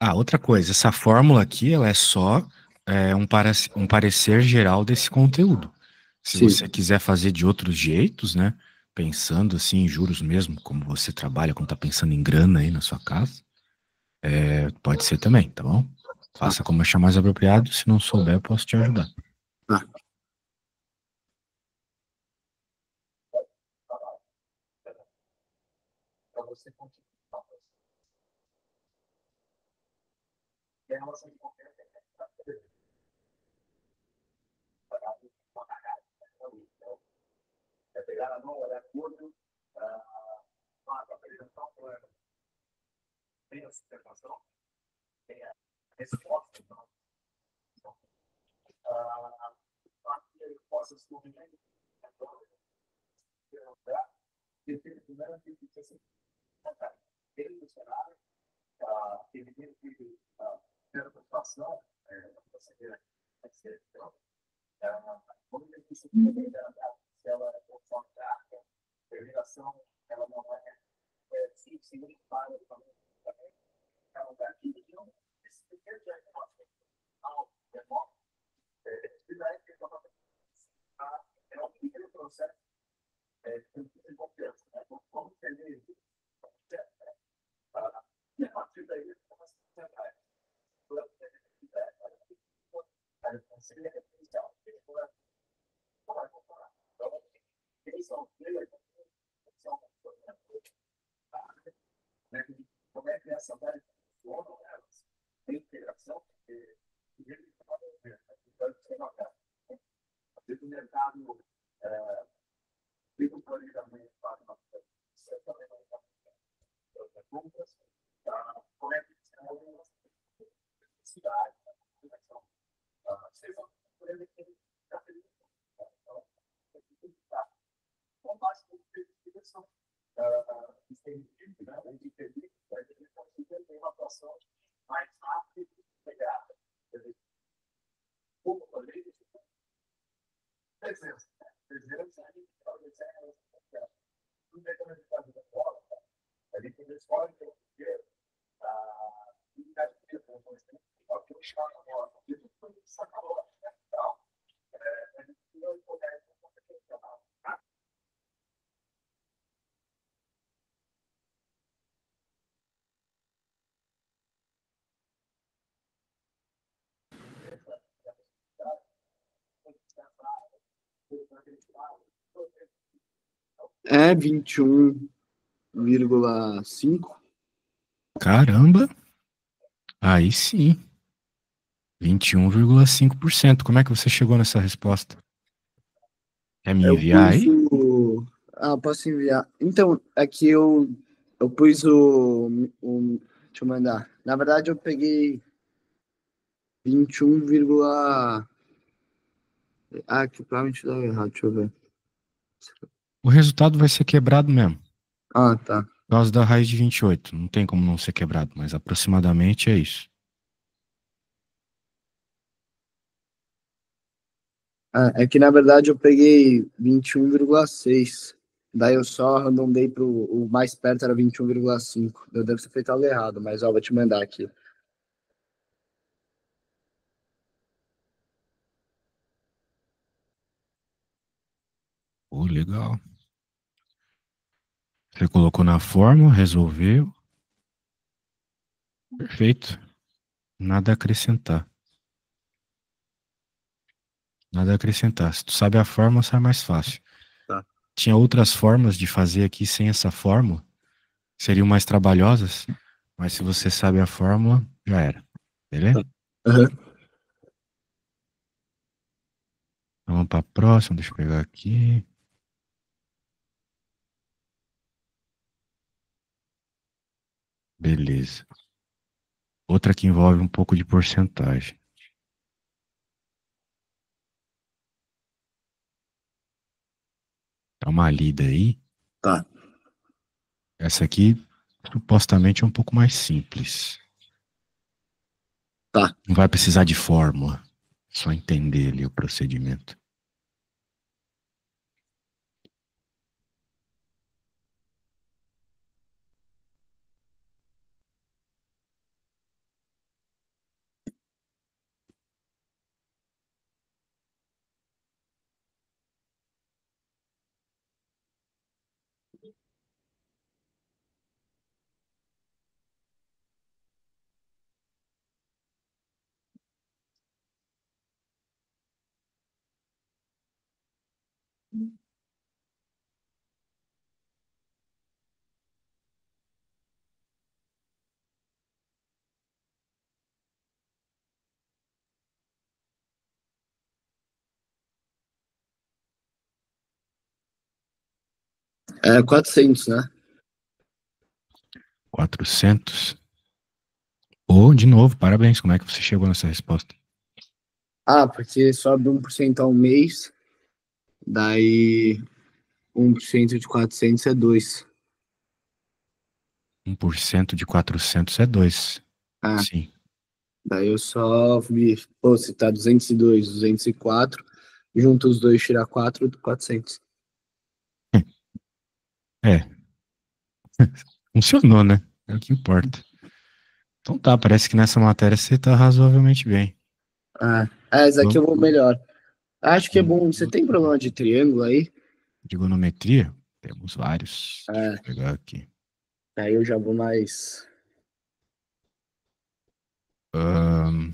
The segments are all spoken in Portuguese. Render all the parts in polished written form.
Ah, outra coisa, essa fórmula aqui, ela é só um parecer geral desse conteúdo. Se Sim. você quiser fazer de outros jeitos, né? Pensando assim em juros mesmo, como você trabalha, como tá pensando em grana aí na sua casa, pode ser também, tá bom? Faça como achar mais apropriado. Se não souber, eu posso te ajudar. Tá. É 21,5. Caramba! Aí sim. 21,5%. Como é que você chegou nessa resposta? Quer me Eu enviar pus aí? o. Ah, posso enviar. Então, aqui eu pus Deixa eu mandar. Na verdade, eu peguei 21, ah, que provavelmente deu errado. Deixa eu ver. O resultado vai ser quebrado mesmo. Ah, tá. Por causa da raiz de 28. Não tem como não ser quebrado, mas aproximadamente é isso. Ah, é que na verdade eu peguei 21,6. Daí eu só arredondei pro. O mais perto era 21,5. Eu devo ter feito algo errado, mas ó, vou te mandar aqui. Pô, legal. Você colocou na forma, resolveu. Perfeito. Nada a acrescentar. Nada a acrescentar. Se tu sabe a forma, sai mais fácil. Tá. Tinha outras formas de fazer aqui sem essa fórmula. Seriam mais trabalhosas. Mas se você sabe a fórmula, já era. Beleza? Aham. Então, vamos para a próxima. Deixa eu pegar aqui. Beleza. Outra que envolve um pouco de porcentagem. Dá uma lida aí. Tá. Essa aqui, supostamente, é um pouco mais simples. Tá. Não vai precisar de fórmula. Só entender ali o procedimento. É 400, né? 400. Ou, de novo, parabéns. Como é que você chegou nessa resposta? Ah, porque sobe 1% ao mês, daí 1% de 400 é 2. 1% de 400 é 2. Ah, Sim. daí eu só vi, pô, se tá 202, 204, junta os dois, tira 4, 400. É, funcionou, né? É o que importa. Então tá, parece que nessa matéria você tá razoavelmente bem. Ah, essa aqui Vamos eu vou melhor. Acho que é vamos bom. pro Você outro tem problema de tópico. triângulo aí? Trigonometria? Temos vários. Deixa eu É, pegar aqui. aí eu já vou mais. Ahn,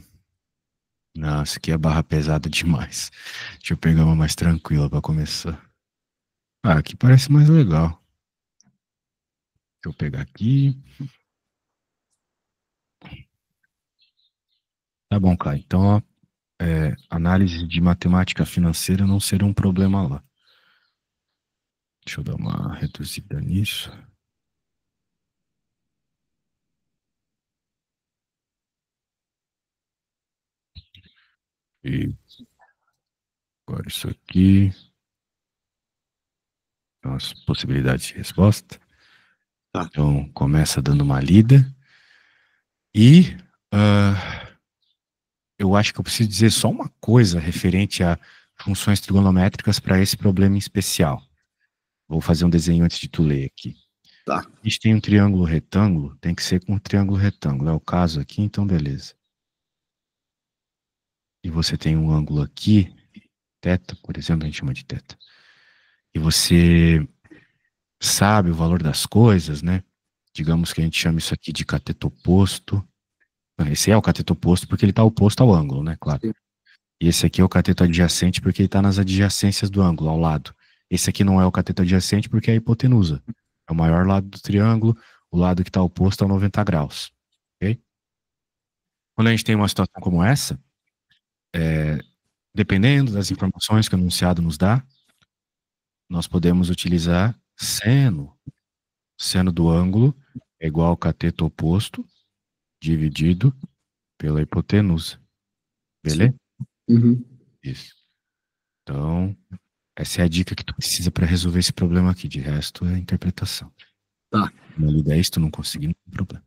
não, essa aqui é barra pesada demais. Deixa eu pegar uma mais tranquila pra começar. Ah, aqui parece mais legal. Deixa eu pegar aqui. Tá bom, Caio. Então, ó, análise de matemática financeira não será um problema lá. Deixa eu dar uma reduzida nisso. E agora isso aqui. As possibilidades de resposta. Tá. Então, começa dando uma lida. E ah, eu acho que eu preciso dizer só uma coisa referente a funções trigonométricas para esse problema em especial. Vou fazer um desenho antes de tu ler aqui. Tá. A gente tem um triângulo retângulo, tem que ser com um triângulo retângulo. É o caso aqui, então beleza. E você tem um ângulo aqui, teta, por exemplo, a gente chama de teta. E você sabe o valor das coisas, né? Digamos que a gente chama isso aqui de cateto oposto. Esse é o cateto oposto porque ele está oposto ao ângulo, né? Claro. Sim. E esse aqui é o cateto adjacente porque ele está nas adjacências do ângulo, ao lado. Esse aqui não é o cateto adjacente porque é a hipotenusa. É o maior lado do triângulo, o lado que está oposto a 90 graus. Ok? Quando a gente tem uma situação como essa, dependendo das informações que o enunciado nos dá, nós podemos utilizar seno. Seno do ângulo é igual ao cateto oposto dividido pela hipotenusa. Sim. Beleza? Uhum. Isso. Então, essa é a dica que tu precisa para resolver esse problema aqui. De resto, é a interpretação. Tá. Uma lida é isso, tu não conseguir, não tem problema.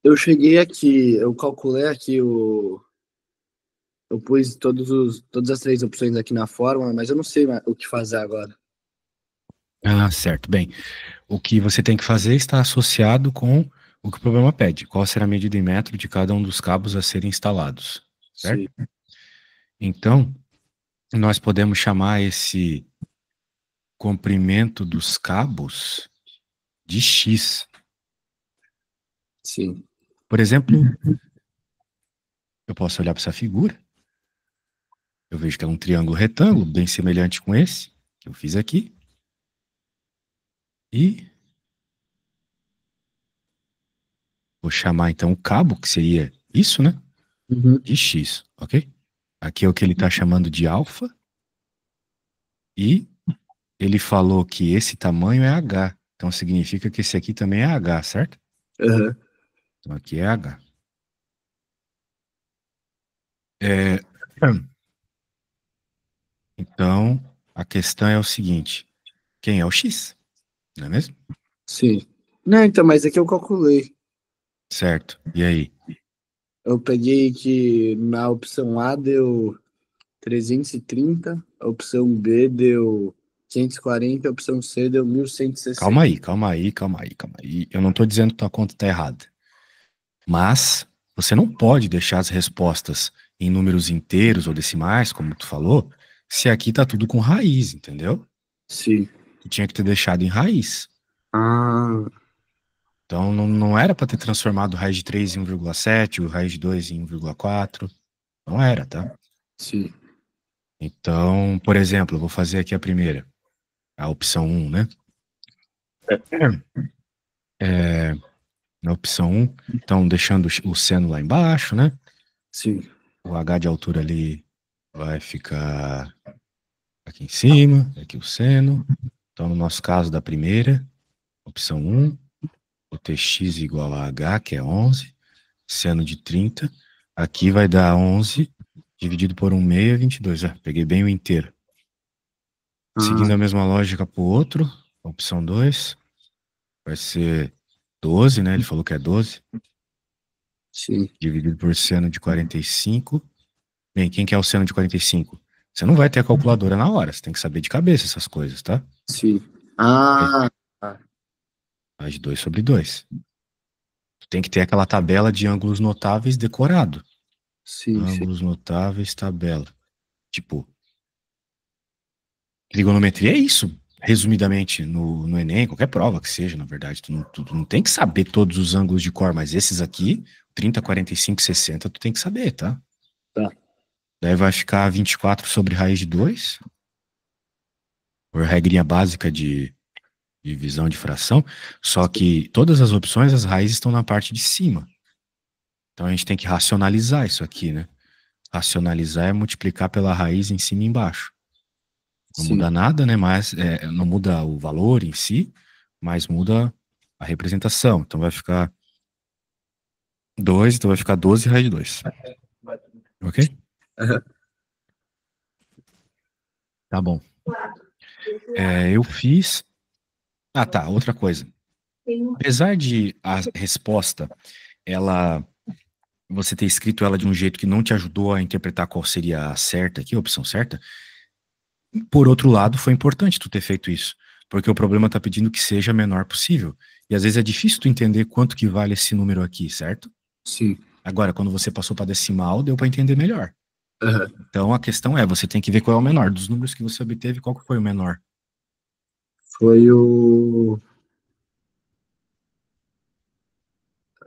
Eu cheguei aqui, eu calculei aqui eu pus todas as três opções aqui na fórmula, mas eu não sei o que fazer agora. Ah, certo. Bem, o que você tem que fazer está associado com o que o problema pede. Qual será a medida em metro de cada um dos cabos a serem instalados, certo? Sim, Então, nós podemos chamar esse comprimento dos cabos de X. sim. Por exemplo, eu posso olhar para essa figura, eu vejo que é um triângulo retângulo, bem semelhante com esse que eu fiz aqui, e vou chamar então o cabo, que seria isso, né? Uhum. De X, ok? Aqui é o que ele está chamando de alfa, e ele falou que esse tamanho é H. Então significa que esse aqui também é H, certo? Uhum. Então aqui é H. É, então a questão é o seguinte: quem é o X? Não é mesmo? Sim. Não, então, mas aqui eu calculei. Certo. E aí? Eu peguei que na opção A deu 330, a opção B deu 540, a opção C deu 1160. Calma aí, calma aí, calma aí, calma aí. Eu não estou dizendo que tua conta está errada. Mas você não pode deixar as respostas em números inteiros ou decimais, como tu falou, se aqui tá tudo com raiz, entendeu? Sim. Tu tinha que ter deixado em raiz. Ah, Então não era para ter transformado raiz de 3 em 1,7, o raiz de 2 em 1,4. Não era, tá? sim. Então, por exemplo, eu vou fazer aqui a primeira, a opção um, né? É, na opção um, então deixando o seno lá embaixo, né? Sim. O H de altura ali vai ficar aqui em cima, aqui o seno. Então, no nosso caso da primeira, opção um, o Tx igual a H, que é 11, seno de 30. Aqui vai dar 11 dividido por 1/6 é 22. Peguei bem o inteiro. Ah, Seguindo a mesma lógica para o outro, opção 2, vai ser 12, né? Ele falou que é 12, sim. dividido por seno de 45. Bem, quem que é o seno de 45? Você não vai ter a calculadora na hora, você tem que saber de cabeça essas coisas, tá? Sim. É, Ah, ah, faz de 2 sobre 2. Tu tem que ter aquela tabela de ângulos notáveis decorado. sim, sim. Ângulos notáveis, tabela. Tipo, trigonometria é isso. Resumidamente, no Enem, qualquer prova que seja, na verdade, tu não tem que saber todos os ângulos de cor, mas esses aqui, 30, 45, 60, tu tem que saber, tá? Tá. Daí vai ficar 24 sobre raiz de 2, por regrinha básica de divisão de fração, só que todas as opções, as raízes estão na parte de cima. Então a gente tem que racionalizar isso aqui, né? Racionalizar é multiplicar pela raiz em cima e embaixo. Não Sim. muda nada, né? Mas não muda o valor em si, mas muda a representação. Então vai ficar 2, então vai ficar 12 raiz de 2. Ok? Aham. Tá bom. Eu fiz. Ah, tá. Outra coisa. Apesar de a resposta, ela, você ter escrito ela de um jeito que não te ajudou a interpretar qual seria a certa aqui, a opção certa, por outro lado, foi importante tu ter feito isso, porque o problema tá pedindo que seja menor possível. E às vezes é difícil tu entender quanto que vale esse número aqui, certo? Sim. Agora, quando você passou para decimal, deu para entender melhor. Aham. Então a questão é, você tem que ver qual é o menor dos números que você obteve, qual que foi o menor. Foi o.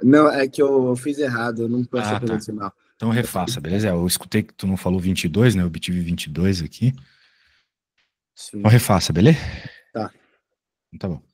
Não, é que eu fiz errado, eu não passei Ah, pelo tá. decimal. Então refaça, beleza? Eu escutei que tu não falou 22, né? Eu obtive 22 aqui. Então Sim. refaça, beleza? Tá. Então, tá bom.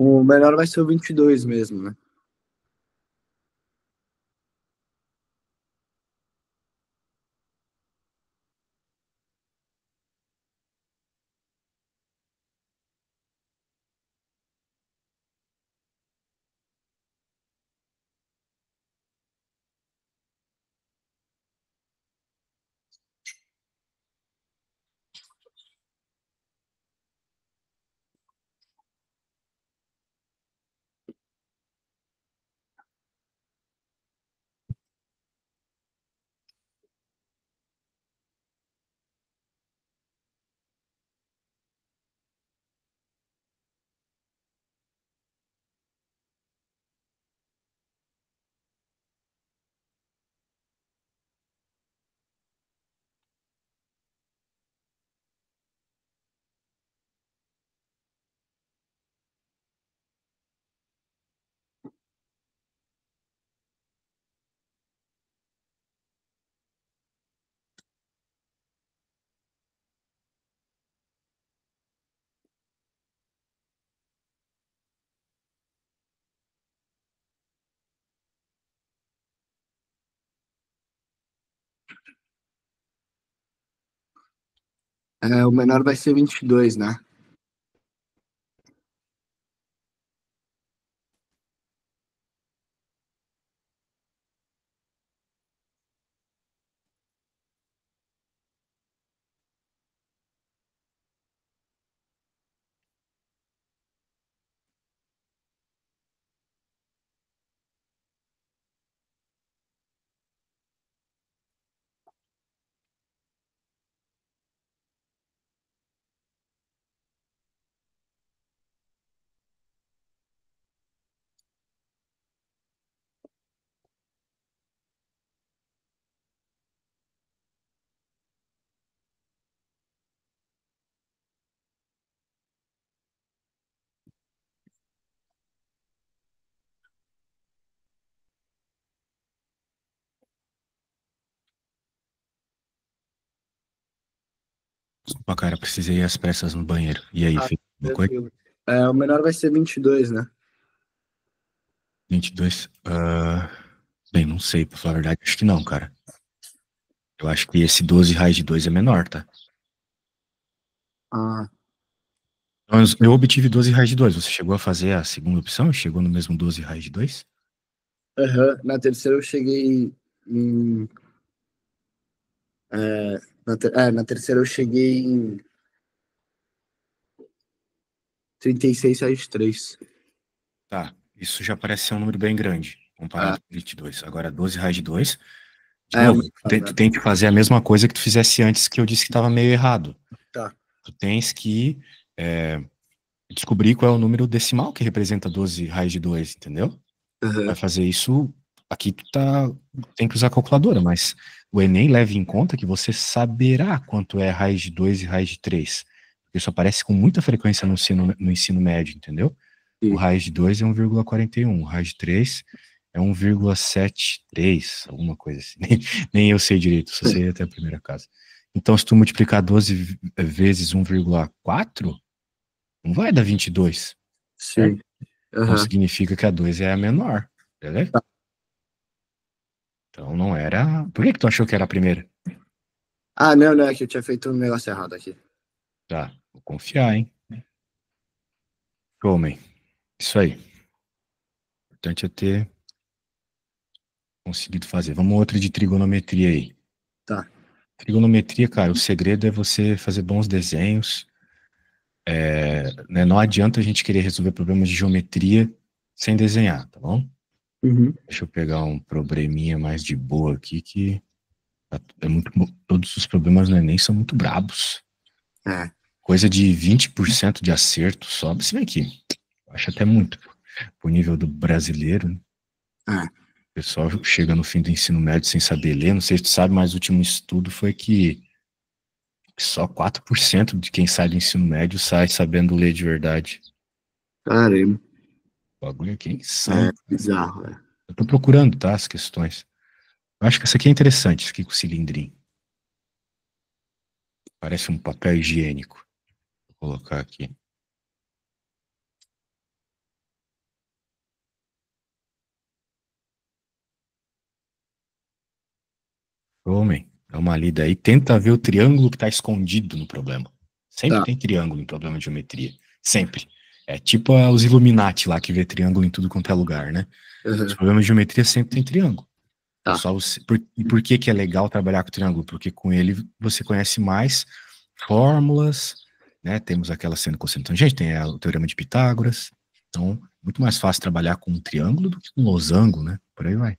O menor vai ser o 22 mesmo, né? O menor vai ser 22, né? Desculpa, cara, precisei ir às pressas no banheiro. E aí, Ah, fez alguma coisa? tranquilo. O menor vai ser 22, né? 22. Bem, não sei, pra falar a verdade, acho que não, cara. Eu acho que esse 12 raiz de 2 é menor, tá? Ah, Então, eu obtive 12 raiz de 2. Você chegou a fazer a segunda opção? Chegou no mesmo 12 raiz de 2? aham. Na terceira eu cheguei em. Na terceira eu cheguei em 36,3. Tá. Isso já parece ser um número bem grande, Ah, comparado com o 22. Agora, 12 raiz de 2. De é novo, muito tu mais. tem que fazer a mesma coisa que tu fizesse antes, que eu disse que estava meio errado. Tá. Tu tens que descobrir qual é o número decimal que representa 12 raiz de 2, entendeu? Vai Aham. fazer isso, aqui tu tem que usar a calculadora, mas o Enem leva em conta que você saberá quanto é raiz de 2 e raiz de 3. Isso aparece com muita frequência no ensino médio, entendeu? O Sim. raiz de 2 é 1,41, o raiz de 3 é 1,73, alguma coisa assim. Nem eu sei direito, só sei até a primeira casa. Então, se tu multiplicar 12 vezes 1,4, não vai dar 22, certo? Sim. Então Aham. significa que a 2 é a menor, beleza? Tá. Então não era. Por que que tu achou que era a primeira? Ah, não, não, é que eu tinha feito um negócio errado aqui. Tá, vou confiar, hein? Homem. Isso aí. O importante é ter conseguido fazer. Vamos outra de trigonometria aí. Tá. Trigonometria, cara, o segredo é você fazer bons desenhos. Né? Não adianta a gente querer resolver problemas de geometria sem desenhar, tá bom? Uhum. Deixa eu pegar um probleminha mais de boa aqui que todos os problemas no Enem são muito brabos. É. Coisa de 20% de acerto só. Se bem que eu acho até muito pro nível do brasileiro, né? É. O pessoal chega no fim do ensino médio sem saber ler. Não sei se tu sabe, mas o último estudo foi que só 4% de quem sai do ensino médio sai sabendo ler de verdade. Caramba. O bagulho aqui é É insano. bizarro, velho. Eu tô procurando, tá, as questões. Eu acho que essa aqui é interessante, isso aqui com o cilindrinho. Parece um papel higiênico. Vou colocar aqui. Homem, dá uma lida aí. Tenta ver o triângulo que está escondido no problema. Sempre Tá. tem triângulo em problema de geometria. Sempre. É tipo os Illuminati lá que vê triângulo em tudo quanto é lugar, né? Os Aham. problemas de geometria sempre tem triângulo. É Tá. só e por que que é legal trabalhar com triângulo? Porque com ele você conhece mais fórmulas, né? Temos aquela seno, cosseno, tangente, tem o teorema de Pitágoras. Então, muito mais fácil trabalhar com um triângulo do que com um losango, né? Por aí vai.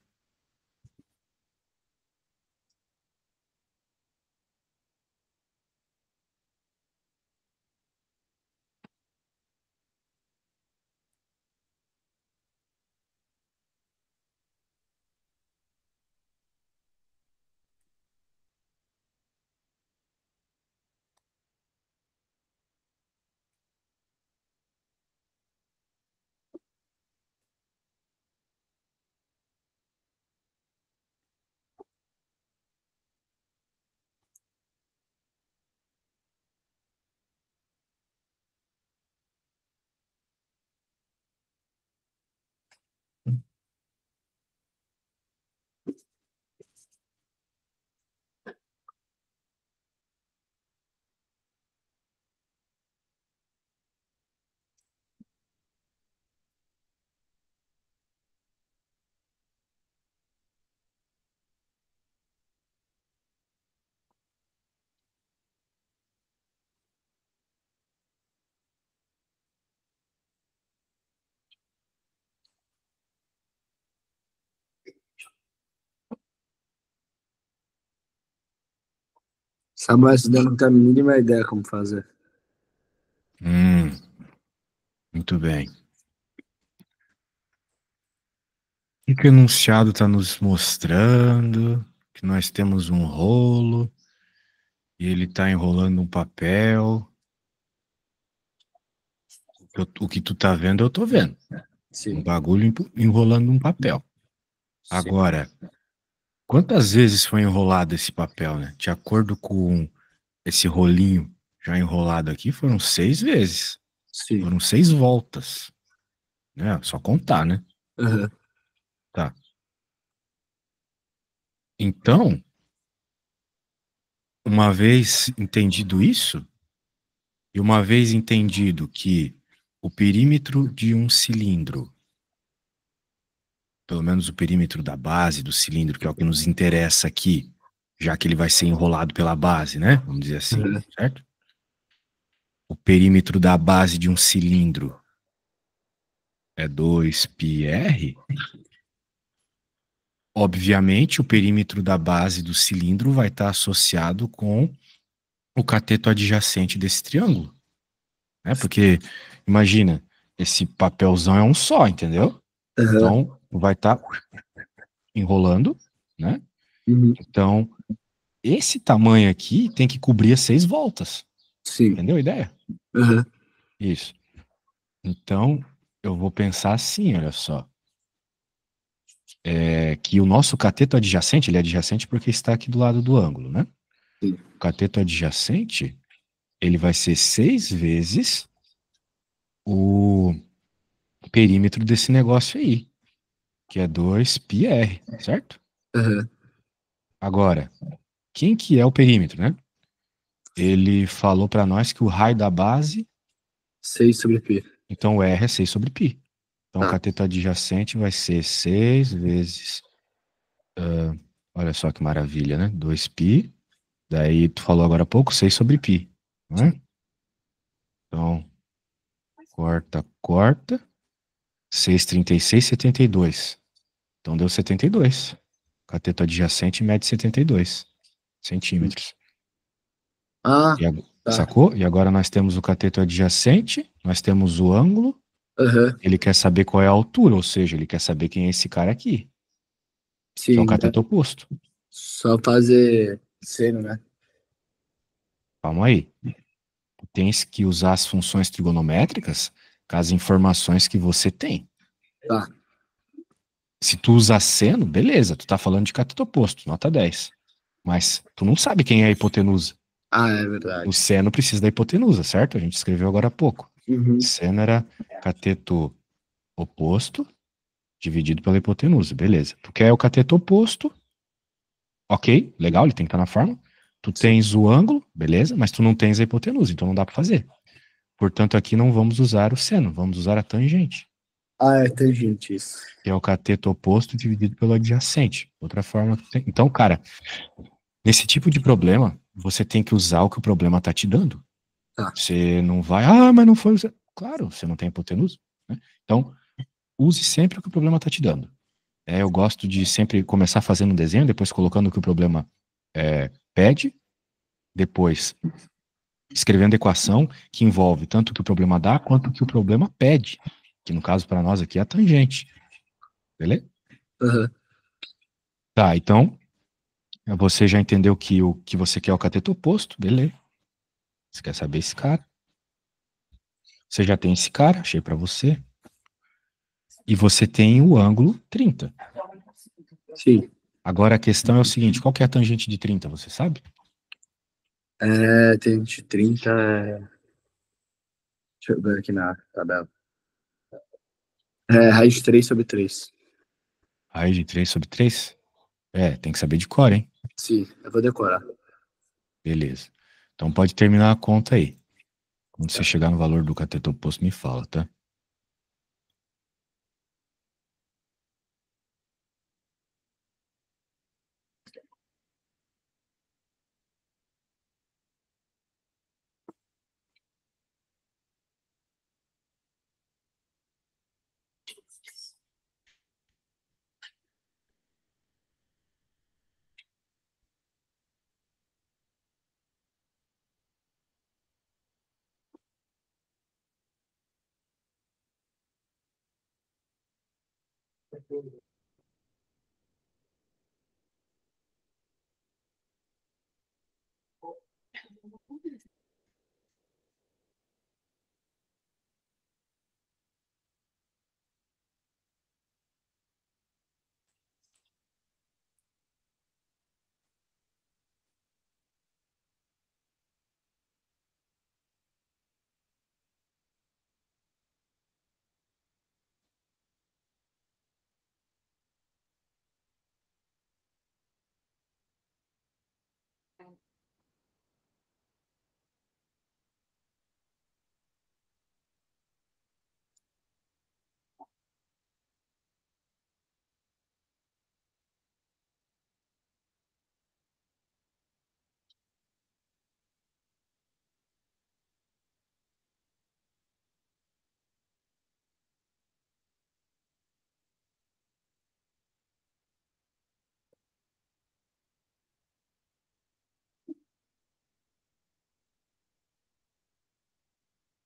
Samuel estudando não tem a mínima ideia como fazer. Hum, muito bem. O que o enunciado está nos mostrando? Que nós temos um rolo e ele está enrolando um papel. O que tu tá vendo, eu tô vendo. Um Sim. bagulho enrolando um papel. Sim. Agora, quantas vezes foi enrolado esse papel, né? De acordo com esse rolinho já enrolado aqui, foram 6 vezes. Sim. Foram 6 voltas. Né? Só contar, né? Aham. Tá. Então, uma vez entendido isso, e uma vez entendido que o perímetro de um cilindro, pelo menos o perímetro da base do cilindro, que é o que nos interessa aqui, já que ele vai ser enrolado pela base, né? Vamos dizer assim, Uhum. certo? O perímetro da base de um cilindro é 2πr. Obviamente, o perímetro da base do cilindro vai estar associado com o cateto adjacente desse triângulo, né? Porque, imagina, esse papelzão é um só, entendeu? Uhum. Então, vai estar enrolando, né? Uhum. Então, esse tamanho aqui tem que cobrir as 6 voltas. Sim. Entendeu a ideia? Uhum. Isso. Então, eu vou pensar assim, olha só. Que o nosso cateto adjacente, ele é adjacente porque está aqui do lado do ângulo, né? Sim. O cateto adjacente, ele vai ser 6 vezes o perímetro desse negócio aí, que é 2πr, certo? Uhum. Agora, quem que é o perímetro, né? Ele falou para nós que o raio da base, 6/π. então o R é 6 sobre π. Então o Tá. cateto adjacente vai ser 6 vezes, olha só que maravilha, né? 2π. Daí tu falou agora há pouco 6 sobre π, não é? Sim. Então, corta, corta. 6,36, 72. Então deu 72. Cateto adjacente mede 72 centímetros. Ah, tá. Sacou? E agora nós temos o cateto adjacente, nós temos o ângulo. Uhum. Ele quer saber qual é a altura, ou seja, ele quer saber quem é esse cara aqui, que é o Sim, é cateto oposto. só fazer seno, né? Calma aí. Tens que usar as funções trigonométricas com as informações que você tem. Tá. Se tu usar seno, beleza, tu tá falando de cateto oposto, nota 10. Mas tu não sabe quem é a hipotenusa. Ah, é O verdade. seno precisa da hipotenusa, certo? A gente escreveu agora há pouco. Uhum. Seno era cateto oposto dividido pela hipotenusa, beleza. Tu quer o cateto oposto, ok, legal, ele tem que estar na forma. Tu Sim. tens o ângulo, beleza, mas tu não tens a hipotenusa, então não dá para fazer. Portanto, aqui não vamos usar o seno, vamos usar a tangente, Ah, é tangente isso. que é o cateto oposto dividido pelo adjacente. Outra forma que tem. Então, cara, nesse tipo de problema, você tem que usar o que o problema está te dando. Tá. Você não vai, ah, mas não foi. Claro, você não tem hipotenusa, né? Então, use sempre o que o problema está te dando. Eu gosto de sempre começar fazendo um desenho, depois colocando o que o problema pede, depois escrevendo a equação que envolve tanto o que o problema dá quanto o que o problema pede, que no caso para nós aqui é a tangente, beleza? Uhum. Tá, então você já entendeu que o que você quer é o cateto oposto, beleza? Você quer saber esse cara? Você já tem esse cara, achei para você. E você tem o ângulo 30. Sim. Agora a questão é o seguinte, qual que é a tangente de 30, você sabe? É, tangente 30 é... Deixa eu ver aqui na tabela. É, raiz de 3/3. Raiz de 3 sobre 3? Tem que saber de cor, hein? Sim, eu vou decorar. Beleza. Então pode terminar a conta aí. Quando você Tá. chegar no valor do cateto oposto, me fala, tá?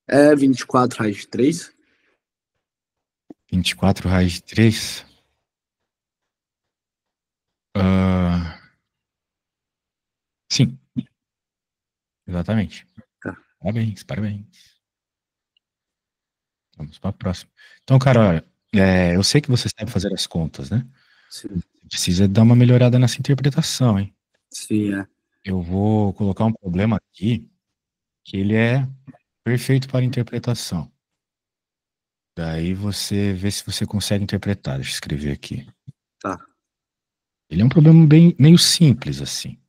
É 24 raiz de 3? 24 raiz de 3? Sim, exatamente. Tá. Parabéns, parabéns. Vamos para a próxima. Então, cara, olha, eu sei que você sabe fazer as contas, né? Sim, Precisa dar uma melhorada nessa interpretação, hein? sim, é. Eu vou colocar um problema aqui, que ele é perfeito para interpretação. Daí você vê se você consegue interpretar. Deixa eu escrever aqui. Tá, Ele é um problema bem meio simples, assim.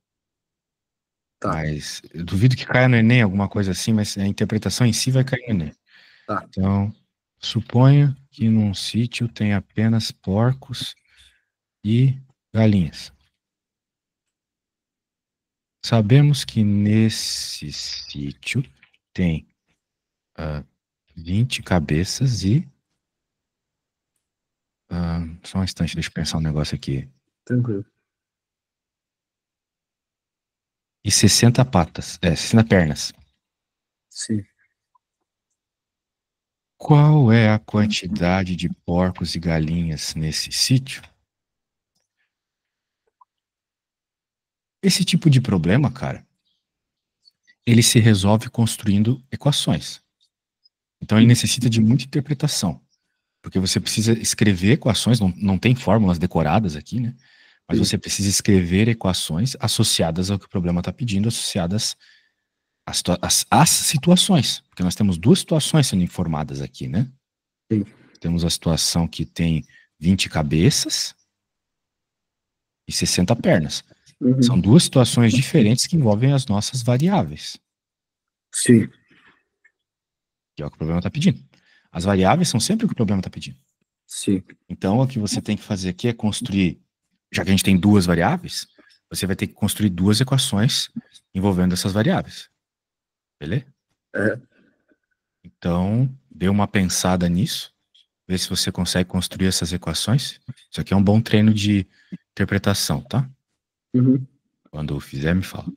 tá, Mas eu duvido que caia no Enem, alguma coisa assim, mas a interpretação em si vai cair no Enem. tá. Então, suponha que num sítio tem apenas porcos e galinhas. Sabemos que nesse sítio tem 20 cabeças e. Só um instante, deixa eu pensar um negócio aqui. Tranquilo. E 60 patas, 60 pernas. Sim. Qual é a quantidade de porcos e galinhas nesse sítio? Esse tipo de problema, cara, ele se resolve construindo equações. Então ele necessita de muita interpretação, porque você precisa escrever equações, não tem fórmulas decoradas aqui, né? Mas Sim, você precisa escrever equações associadas ao que o problema está pedindo, associadas às situações. Porque nós temos duas situações sendo informadas aqui, né? sim. Temos a situação que tem 20 cabeças e 60 pernas. São Uhum. duas situações diferentes que envolvem as nossas variáveis, Sim, que é o que o problema está pedindo. As variáveis são sempre o que o problema está pedindo. sim. Então, o que você tem que fazer aqui é construir, já que a gente tem duas variáveis, você vai ter que construir duas equações envolvendo essas variáveis. Beleza? É. Então, dê uma pensada nisso, vê se você consegue construir essas equações. Isso aqui é um bom treino de interpretação, tá? Uhum. Quando fizer, me fala.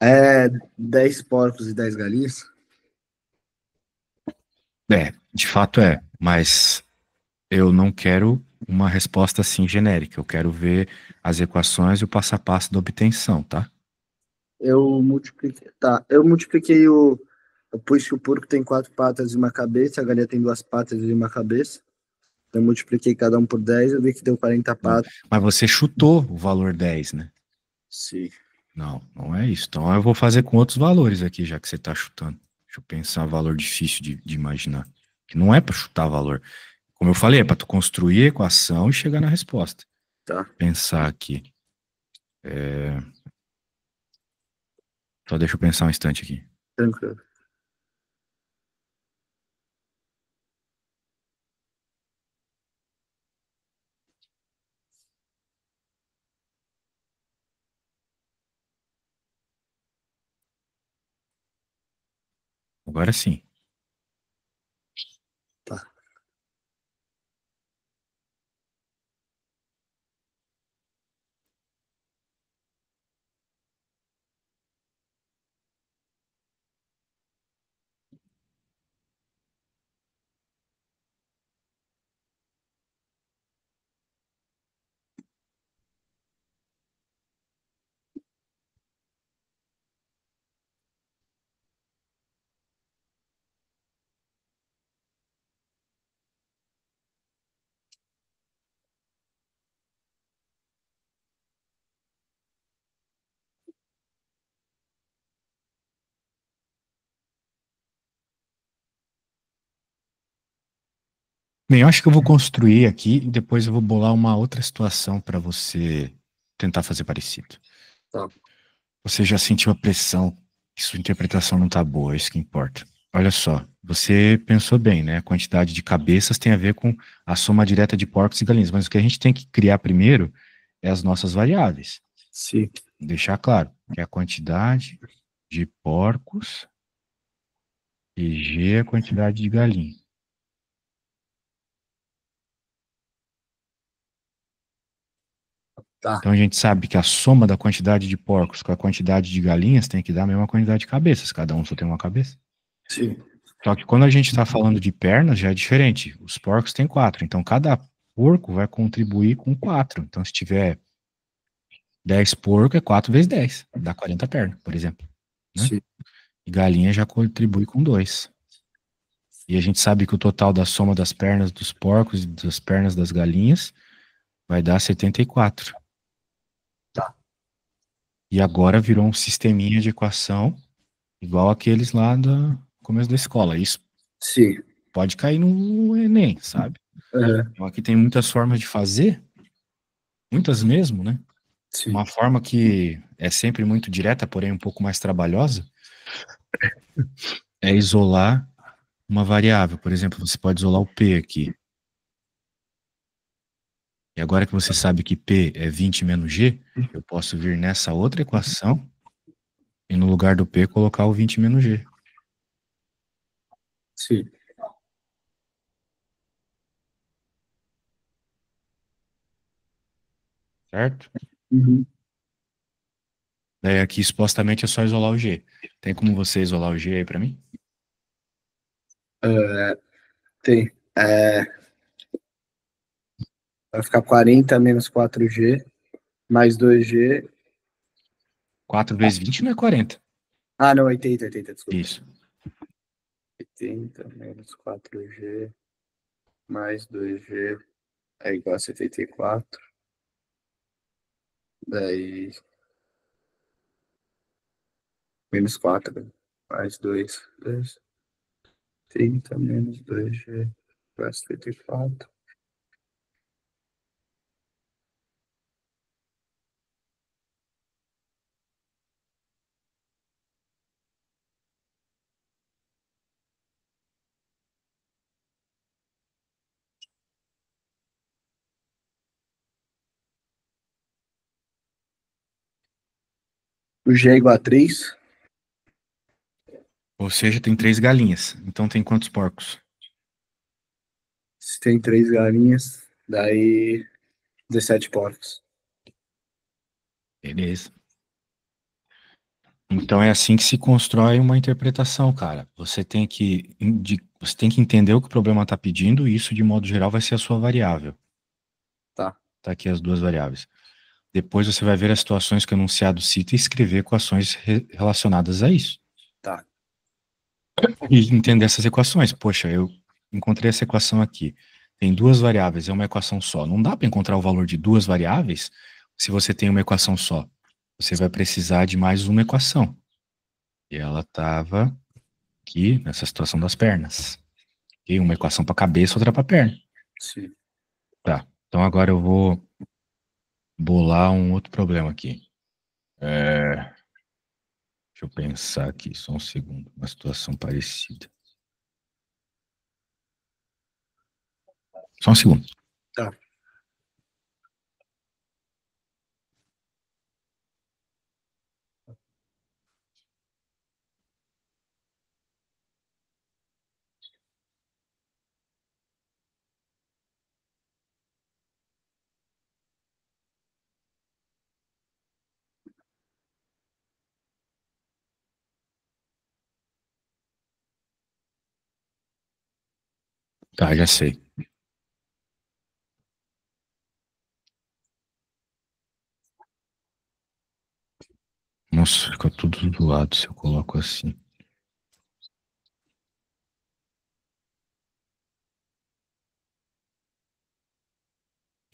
É 10 porcos e 10 galinhas? De fato é, mas eu não quero uma resposta assim genérica. Eu quero ver as equações e o passo a passo da obtenção, tá? Eu multipliquei. Tá, eu multipliquei o. Eu pus que o porco tem 4 patas e uma cabeça, a galinha tem 2 patas e uma cabeça. Eu multipliquei cada um por 10, eu vi que deu 40 Não. patas. Mas você chutou o valor 10, né? Sim. Não, não é isso. Então eu vou fazer com outros valores aqui, já que você está chutando. Deixa eu pensar valor difícil de imaginar. Que não é para chutar valor. Como eu falei, é para tu construir a equação e chegar na resposta. Tá, Pensar aqui. Só deixa eu pensar um instante aqui. tranquilo. Agora sim. Tá. Bem, eu acho que eu vou construir aqui e depois eu vou bolar uma outra situação para você tentar fazer parecido. Tá. Você já sentiu a pressão que sua interpretação não tá boa, é isso que importa. Olha só, você pensou bem, né? A quantidade de cabeças tem a ver com a soma direta de porcos e galinhas, mas o que a gente tem que criar primeiro é as nossas variáveis. Sim. Deixar claro que é a quantidade de porcos e G é a quantidade de galinha. Tá. Então a gente sabe que a soma da quantidade de porcos com a quantidade de galinhas tem que dar a mesma quantidade de cabeças, cada um só tem uma cabeça. Sim. Só que quando a gente está falando de pernas, já é diferente. Os porcos têm quatro, então cada porco vai contribuir com quatro. Então se tiver 10 porcos, é 4 vezes 10, dá 40 pernas, por exemplo, né? Sim. E galinha já contribui com dois. E a gente sabe que o total da soma das pernas dos porcos e das pernas das galinhas vai dar 74. Tá. E agora virou um sisteminha de equação igual aqueles lá do começo da escola. Isso Sim. pode cair no Enem, sabe? Aham. Então aqui tem muitas formas de fazer, muitas mesmo, né? Sim. Uma forma que é sempre muito direta, porém um pouco mais trabalhosa, é isolar uma variável. Por exemplo, você pode isolar o P aqui. E agora que você sabe que P é 20 menos G, eu posso vir nessa outra equação e no lugar do P colocar o 20 menos G, Sim. certo? Uhum. Daí aqui supostamente é só isolar o G. Tem como você isolar o G aí pra mim? Tem. Vai ficar 40 menos 4G mais 2G. 4 vezes 20 não é 40. Ah, não, 80, desculpa. Isso. 80 menos 4G mais 2G é igual a 74. Daí, menos 4 mais 2. 30 menos 2G igual a 74. O G é igual a 3. Ou seja, tem 3 galinhas. Então tem quantos porcos? Se tem 3 galinhas, daí 17 porcos. Beleza. Então é assim que se constrói uma interpretação, cara. Você tem que entender o que o problema está pedindo e isso, de modo geral, vai ser a sua variável. Tá, Tá aqui as duas variáveis. Depois você vai ver as situações que o enunciado cita e escrever equações relacionadas a isso. tá, E entender essas equações. Poxa, eu encontrei essa equação aqui. Tem duas variáveis, é uma equação só. Não dá para encontrar o valor de duas variáveis se você tem uma equação só. Você vai precisar de mais uma equação. E ela estava aqui nessa situação das pernas. E uma equação para cabeça, outra para perna. sim. Tá. Então agora eu vou bolar um outro problema aqui. Deixa eu pensar aqui, só um segundo. Uma situação parecida. Só um segundo. Tá. Tá, já sei. Nossa, fica tudo zoado se eu coloco assim.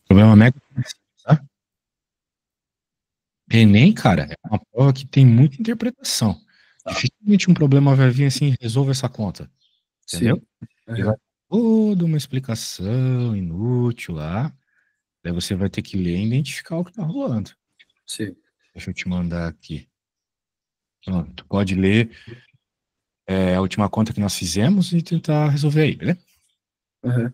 Problema mega, tá? Enem, cara, é uma prova que tem muita interpretação. Tá. Dificilmente um problema vai vir assim, resolva essa conta, entendeu? Sim. E vai Aham. ter toda uma explicação inútil lá. Daí você vai ter que ler e identificar o que tá rolando. Sim. Deixa eu te mandar aqui. Pronto, tu pode ler a última conta que nós fizemos e tentar resolver aí, beleza? Aham.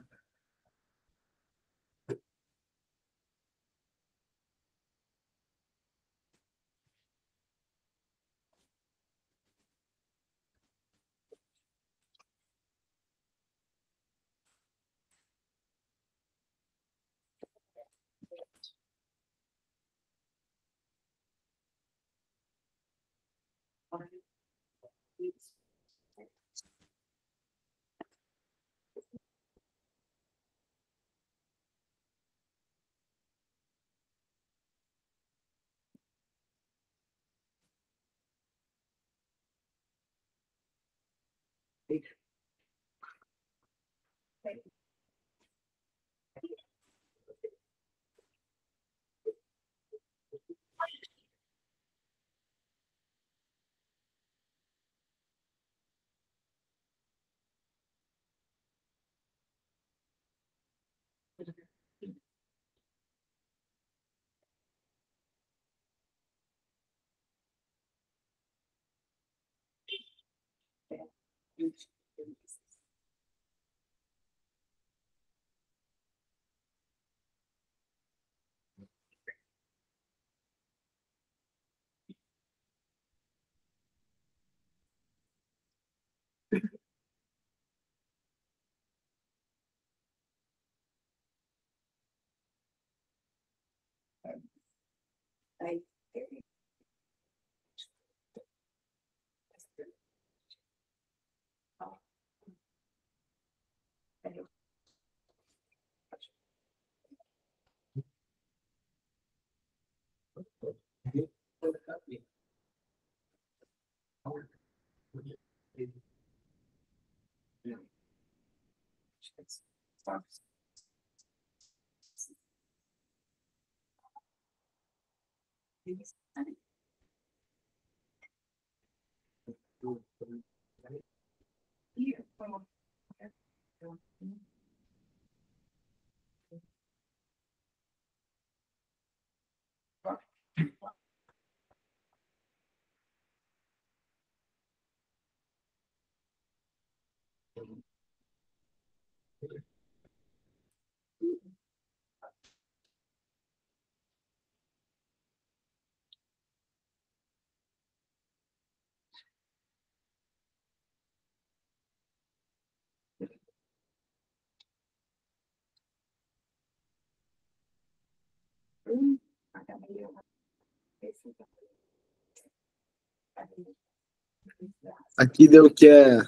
Aqui deu o que é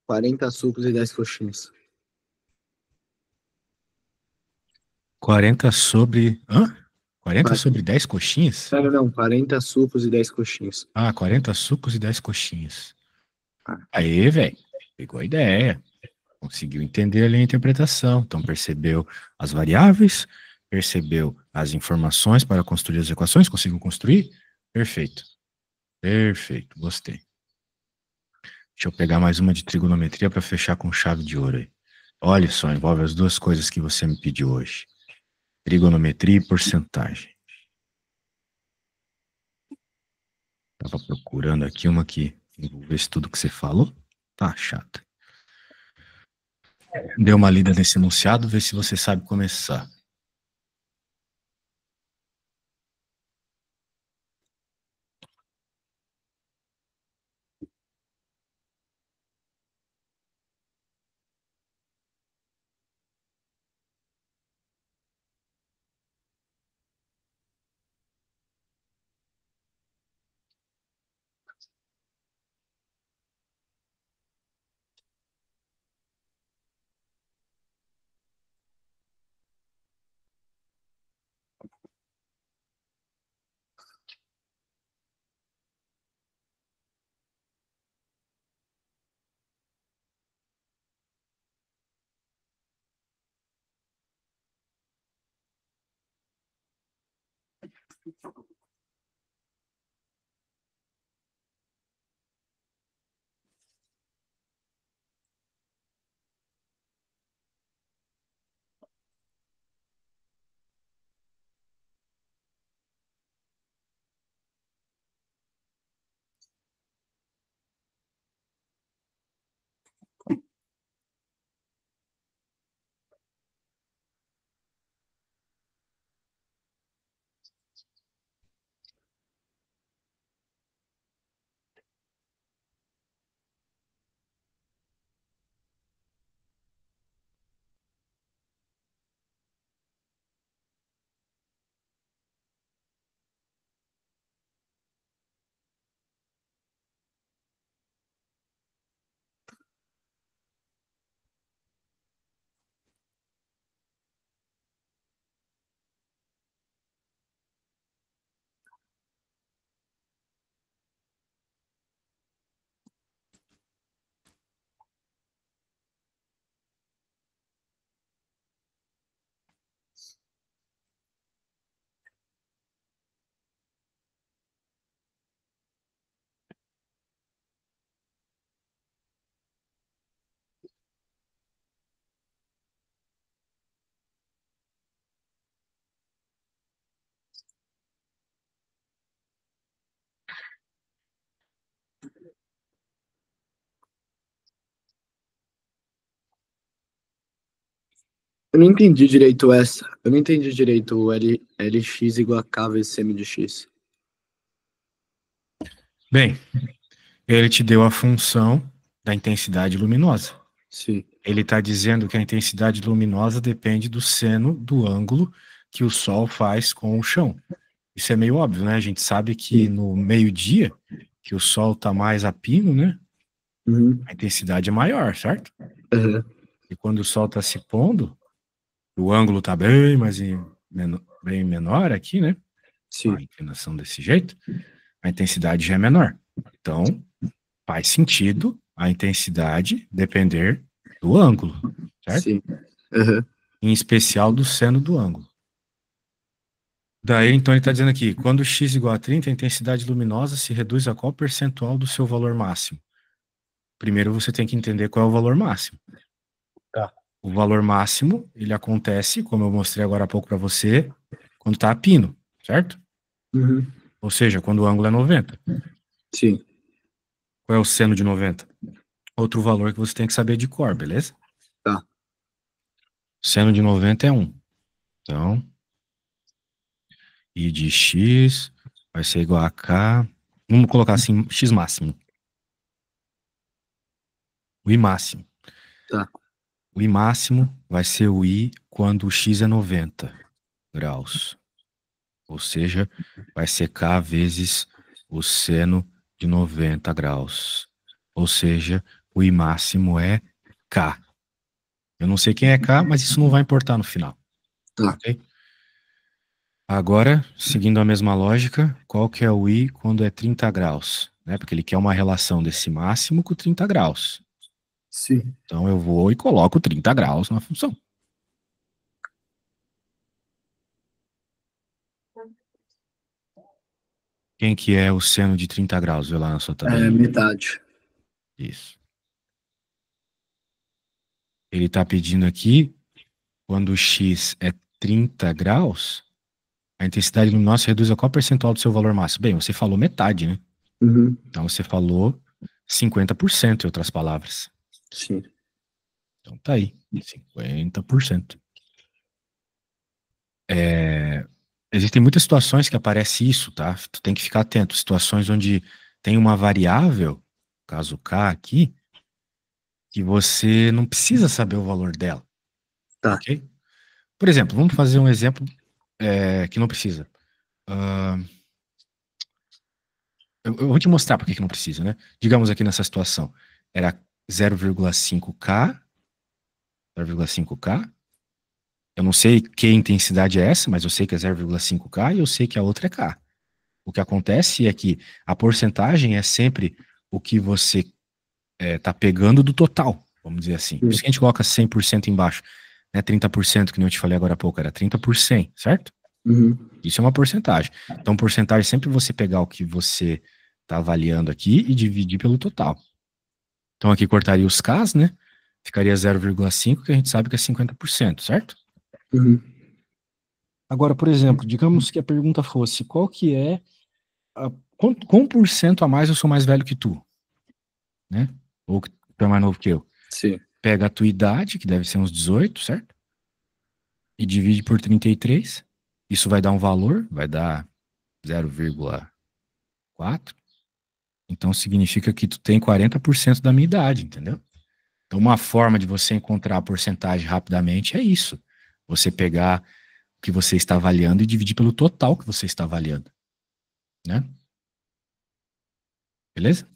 40 sucos e 10 coxinhas. 40 sobre. Hã? 40 sobre 10 coxinhas? Não, 40 sucos e 10 coxinhas. Ah, 40 sucos e 10 coxinhas. Ah. Aí, velho. Pegou a ideia. Conseguiu entender ali a interpretação. Então, percebeu as variáveis, percebeu as informações para construir as equações, conseguiu construir? Perfeito. Perfeito. Gostei. Deixa eu pegar mais uma de trigonometria para fechar com chave de ouro aí. Olha só, envolve as duas coisas que você me pediu hoje: trigonometria e porcentagem. Tava procurando aqui uma que envolvesse tudo que você falou. Tá chata. Dê uma lida nesse enunciado, vê se você sabe começar. Eu não entendi direito essa. Eu não entendi direito o LX igual a K vezes semi de X. Bem, ele te deu a função da intensidade luminosa. Sim. Ele está dizendo que a intensidade luminosa depende do seno do ângulo que o Sol faz com o chão. Isso é meio óbvio, né? A gente sabe que no meio-dia, que o Sol está mais a pino, né? Uhum. A intensidade é maior, certo? Uhum. E quando o Sol está se pondo, o ângulo está bem bem menor aqui, né? Sim. A inclinação desse jeito, a intensidade já é menor. Então, faz sentido a intensidade depender do ângulo, certo? Sim. Uhum. Em especial do seno do ângulo. Daí, então, ele está dizendo aqui, quando x igual a 30, a intensidade luminosa se reduz a qual percentual do seu valor máximo? Primeiro você tem que entender qual é o valor máximo. Tá. O valor máximo, ele acontece, como eu mostrei agora há pouco para você, quando está a pino, certo? Uhum. Ou seja, quando o ângulo é 90. Sim. Qual é o seno de 90? Outro valor que você tem que saber de cor, beleza? Tá. Seno de 90 é 1. Então, I de x vai ser igual a k. Vamos colocar assim, x máximo. O I máximo. Tá. O I máximo vai ser o I quando o x é 90 graus. Ou seja, vai ser k vezes o seno de 90 graus. Ou seja, o I máximo é k. Eu não sei quem é k, mas isso não vai importar no final. Tá. Ok? Agora, seguindo a mesma lógica, qual que é o I quando é 30 graus? Né? Porque ele quer uma relação desse máximo com 30 graus. Sim. Então eu vou e coloco 30 graus na função. Quem que é o seno de 30 graus? Vê lá na sua É tabelinha. metade. Isso. Ele está pedindo aqui, quando o x é 30 graus, a intensidade luminosa reduz a qual percentual do seu valor máximo? Bem, você falou metade, né? Uhum. Então você falou 50%, em outras palavras. Sim. Então tá aí, 50%. Existem muitas situações que aparece isso, tá? Tu tem que ficar atento. Situações onde tem uma variável, caso K aqui, que você não precisa saber o valor dela. Tá. Ok? Por exemplo, vamos fazer um exemplo que não precisa. Eu vou te mostrar por que não precisa, né? Digamos aqui nessa situação, era 0,5K, 0,5K. Eu não sei que intensidade é essa, mas eu sei que é 0,5K e eu sei que a outra é K. O que acontece é que a porcentagem é sempre o que você tá pegando do total, vamos dizer assim. Por isso que a gente coloca 100% embaixo. Né? 30%, que nem eu te falei agora há pouco, era 30%, certo? Uhum. Isso é uma porcentagem. Então, porcentagem é sempre você pegar o que você está avaliando aqui e dividir pelo total. Então, aqui cortaria os Ks, né? Ficaria 0,5, que a gente sabe que é 50%, certo? Uhum. Agora, por exemplo, digamos que a pergunta fosse, qual que é, quanto por cento a mais eu sou mais velho que tu? Né? Ou que tu é mais novo que eu? Sim. Pega a tua idade, que deve ser uns 18, certo? E divide por 33. Isso vai dar um valor, vai dar 0,4. Então significa que tu tem 40% da minha idade, entendeu? Então uma forma de você encontrar a porcentagem rapidamente é isso. Você pegar o que você está avaliando e dividir pelo total que você está avaliando, né? Beleza?